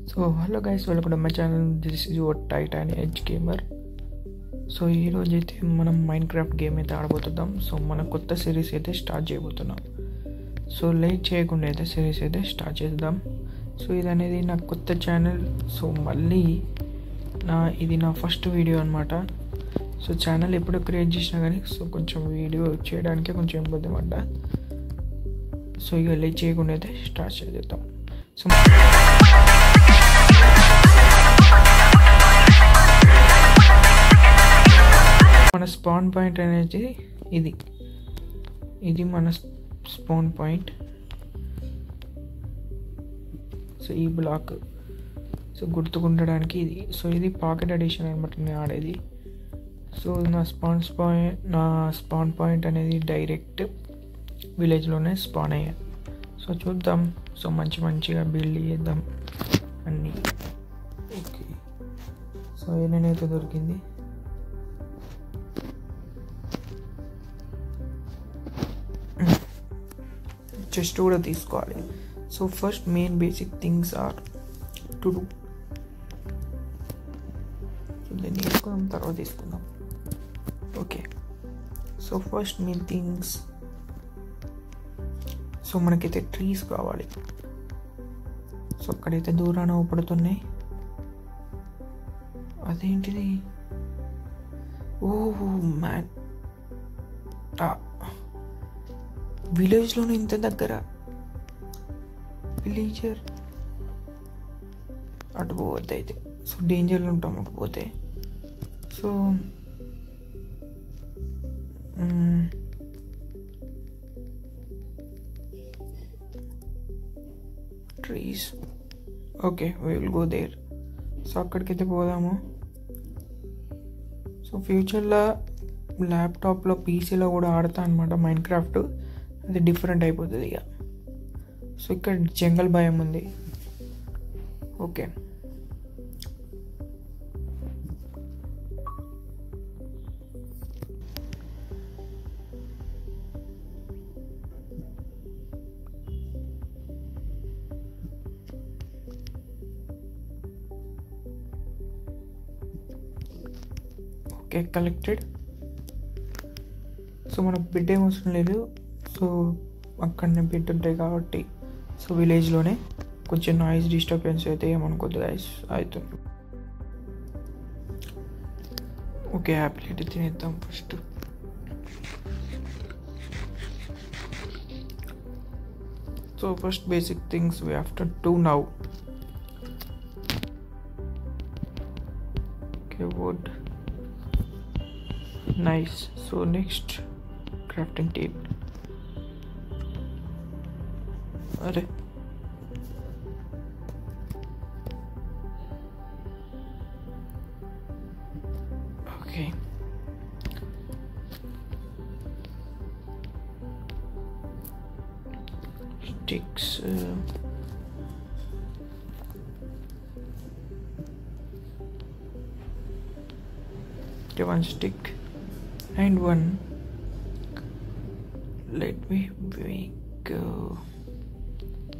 So hello guys, welcome to my channel. This is your Titan edge gamer. So ఈరోజు అయితే మనం mind craft game అయితే ఆడబోతున్నాం. So మన కొత్త సిరీస్ అయితే స్టార్ట్ చేయబోతున్నాం. సో లేట్ చేయకుండా అయితే సిరీస్ అయితే స్టార్ట్ చేద్దాం. సో ఇది అనేది నా కొత్త ఛానల్. సో మళ్ళీ ఇది నా ఫస్ట్ వీడియో అనమాట. సో ఛానల్ ఎప్పుడు క్రియేట్ చేసినా కానీ సో కొంచెం వీడియో చేయడానికి కొంచెం ఇబ్బంది పడ్డా. సో ఇక లేట్ చేయకుండా అయితే స్టార్ట్ చేద్దాం. సో మన స్పాన్ పాయింట్ అనేది ఇది మన స్పాన్ పాయింట్. సో ఈ బ్లాక్ సో గుర్తుకుండడానికి ఇది. సో ఇది పాకెట్ ఎడిషన్ అనమాట నేను ఆడేది. సో నా స్పాన్ పాయింట్ అనేది డైరెక్ట్ విలేజ్లోనే స్పాన్ అయ్యాను. సో చూద్దాం. సో మంచిగా బిల్డ్ చేద్దాం అన్నీ. ఓకే, సో ఏనేనైతే దొరికింది. చెస్ట్ కూడా తీసుకోవాలి. So first main basic things are to do. So దీన్ని తీసుకుందాం, తర్వాత తీసుకుందాం. Okay, so first main things. So మనకైతే ట్రీస్ కావాలి. సో అక్కడైతే దూరాన ఊపడుతున్నాయి. అదేంటిది? ఓహో మ్యాన్, విలేజ్లోనే ఇంత దగ్గర. విలేజర్ అటు పోవద్దు అయితే. సో డేంజర్లో ఉంటాం అటు పోతే. So trees. Okay, we will go there. So అక్కడికైతే పోదాము. సో ఫ్యూచర్లో ల్యాప్టాప్లో పీసీలో కూడా ఆడతా అనమాట మైండ్ క్రాఫ్ట్. అది డిఫరెంట్ అయిపోతుంది ఇక. సో ఇక్కడ జంగల్ భయం ఉంది. Okay, okay collected. సో మనకు బిడ్ ఏం అవసరం లేదు. సో అక్కడనే బిడ్ ఉంటాయి కాబట్టి. సో విలేజ్లోనే కొంచెం నాయిస్ డిస్టర్బెన్స్ అయితే ఏమనుకోద్దు గైస్, అవుతుంది. ఓకే, యాపిల్ అయితే తినేద్దాం first. So first basic things we have to do now. Okay, wood nice. So next crafting table. अरे okay, sticks. One stick and one. Let me make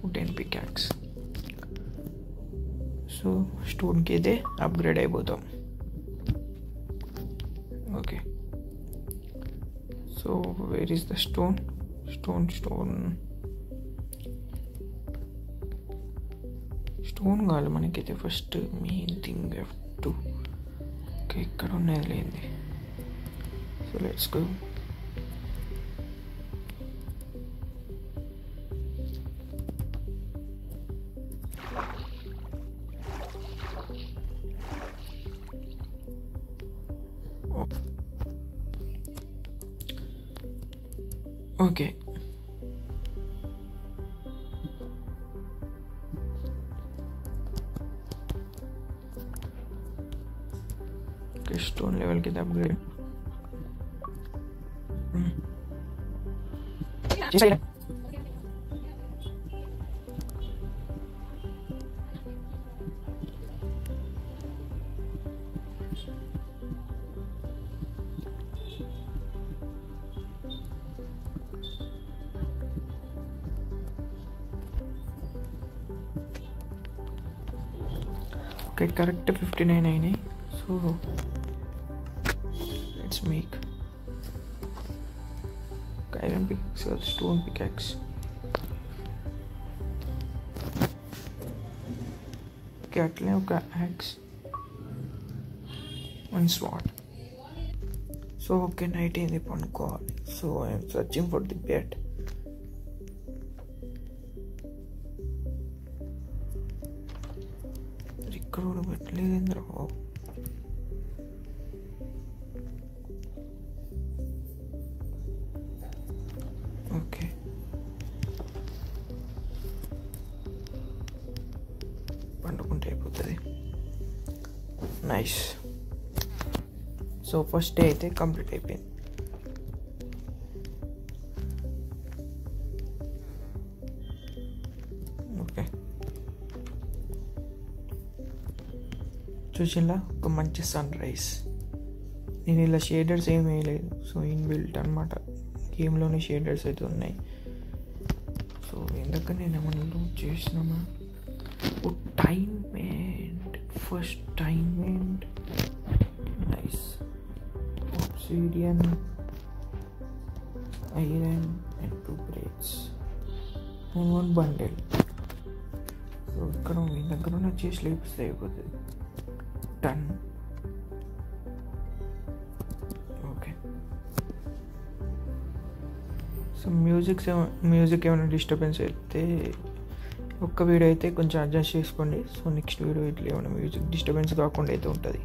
wooden pickaxe. So stone के दे upgrade అయిపోతాం. Okay, so where is the stone? Stone కావాలి మనకైతే ఫస్ట్. Main thing have to. Okay, ఇక్కడ ఉన్నది లేండి. So let's go. Okay, stone level కి upgrade. Okay correct 59 అయినాయి. So let's make iron picks, stone pickaxe. Okay అట్లనే ఒక axe, one sword. So okay night అయింది, పనుకోవాలి. So I'm searching for the bed. ఇక్కడ కూడా పెట్టలేదు. ఓకే పండుకుంటే అయిపోతుంది. నైస్. సో ఫస్ట్ డే అయితే కంప్లీట్ అయిపోయింది. ఓకే చూసిలా ఒక మంచి సన్ రైజ్. నేను ఇలా షేడర్స్ ఏం వేయలేదు. సో ఇన్బిల్ట్ అనమాట, గేమ్లోనే షేడర్స్ అయితే ఉన్నాయి. సో ఇందాక నేను ఏమన్నా లూట్ చేసినామా? Oh diamond, first diamond. Nice. obsidian, iron and 2 braids and 1 bundle. So ఇక్కడ మీ దగ్గర ఉన్న చేసి లేపిస్తే అయిపోతుంది. డన్. ఓకే సో మ్యూజిక్ ఏమైనా డిస్టర్బెన్స్ అయితే ఒక్క వీడియో అయితే కొంచెం అడ్జస్ట్ చేసుకోండి. సో నెక్స్ట్ వీడియో ఇట్లా ఏమైనా మ్యూజిక్ డిస్టర్బెన్స్ కాకుండా అయితే ఉంటుంది.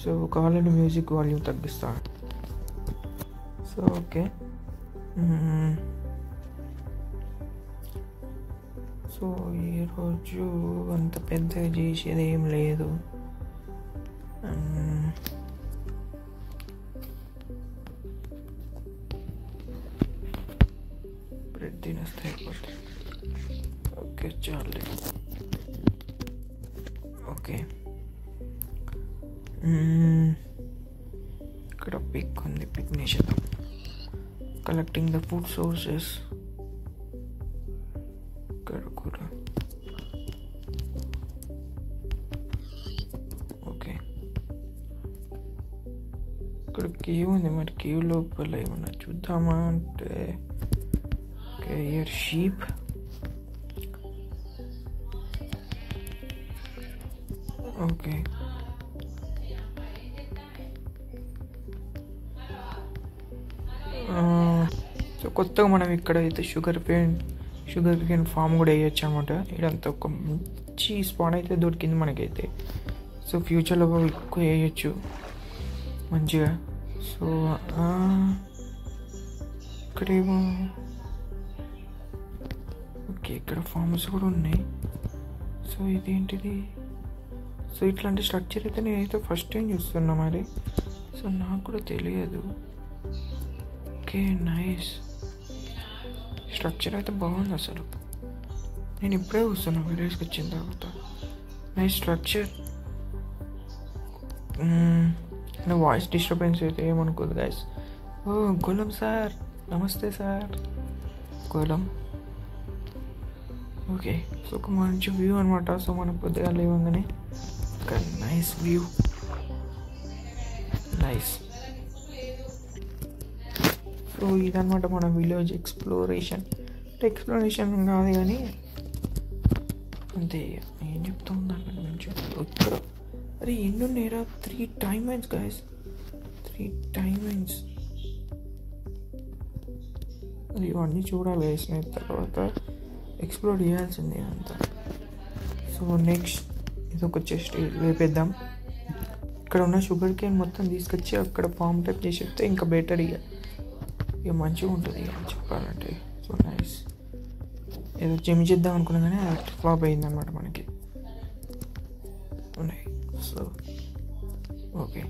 సో కావాలంటే మ్యూజిక్ వాల్యూమ్ తగ్గిస్తాను. సో ఓకే సో ఈరోజు అంత పెద్దగా చేసేది ఏం లేదు. బ్రెడ్ తినేస్తే అయిపోతుంది. ఓకే చాలే. ఓకే ఇక్కడ పిక్ ఉంది, పిక్ చేద్దాం. Collecting the food sources. ఇక్కడ కూడా ఓకే. ఇక్కడ కేవ్ ఉంది, మరి కేవ్ లోపల ఏమన్నా చూద్దామా అంటే okay here sheep. Okay so కొత్తగా మనం ఇక్కడ అయితే షుగర్ కేన్ ఫామ్ కూడా వేయచ్చు అనమాట. ఇదంతా ఒక మంచి స్పాట్ అయితే దొరికింది మనకైతే. సో ఫ్యూచర్లో ఎక్కువ వేయచ్చు మంచిగా. సో ఇక్కడేమో ఓకే ఇక్కడ ఫార్మ్స్ కూడా ఉన్నాయి. సో ఇదేంటిది? సో ఇట్లాంటి స్ట్రక్చర్ అయితే నేనైతే ఫస్ట్ టైం చూస్తున్నా మరి. సో నాకు కూడా తెలియదు. Okay nice. స్ట్రక్చర్ అయితే బాగుంది అసలు. నేను ఇప్పుడే చూస్తున్నా వీడియోస్కి వచ్చిన తర్వాత. Nice structure. నా వాయిస్ డిస్టర్బెన్స్ అయితే ఏమనుకోదు గైస్. ఓ గోలం సార్, నమస్తే సార్ గోలం. ఓకే సో ఒక మంచి వ్యూ అనమాట. సో మనం పొద్దుగా లేవగానే ఒక నైస్ వ్యూ. నైస్. సో ఇదనమాట మన విలేజ్ ఎక్స్ప్లోరేషన్. ఎక్స్ప్లోరేషన్ కాదు కానీ అంతే. ఏం చెప్తా ఉందంటే మంచిగా ఇక్కడ అరే ఎన్ని ఉన్నాయిరా? 3 diamonds గైస్, 3 diamonds. అది ఇవన్నీ చూడాలి వేసిన తర్వాత ఎక్స్ప్లోర్ చేయాల్సిందే అంతా. సో నెక్స్ట్ ఇదొక చెస్ట్ వేపేద్దాం. ఇక్కడ ఉన్న షుగర్ కేన్ మొత్తం తీసుకొచ్చి అక్కడ ఫామ్ టైప్ చేసి చెప్తే ఇంకా బెటర్. ఇక మంచిగా ఉంటుంది ఇక చెప్పాలంటే. So nice. ఏదో జిమ్ చేద్దాం అనుకున్నా కానీ అది ఫ్లాప్ అయిందన్నమాట మనకి. ఉన్నాయి. So okay.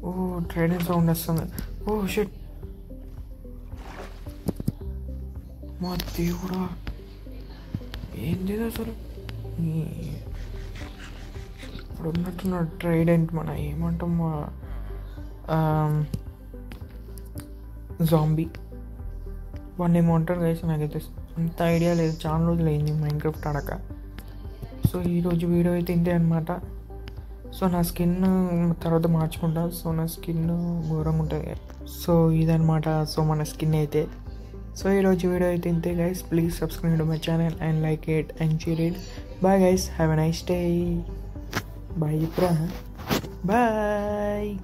Oh trident sound వస్తుంది. ఓ షిట్, మా దేవుడా ఏంది అసలు. ఇప్పుడు ఉన్నట్టున్న ట్రైడెంట్ మన ఏమంటాం జాంబీ వాడిని ఏమో అంటారు గైస్. నాకైతే అంత ఐడియా లేదు, చాలా రోజులు అయింది మైన్క్రాఫ్ట్ ఆడక. సో ఈరోజు వీడియో అయితే ఇంతే అనమాట. సో నా స్కిన్ తర్వాత మార్చుకుంటా. సో నా స్కిన్ ఘోరంగా ఉంటుంది. సో ఇదనమాట. సో మన స్కిన్ అయితే. సో ఈరోజు వీడియో అయితే ఇంతే guys. Please subscribe to my channel and like it and share it. Bye guys, have a nice day. Bye. Bye.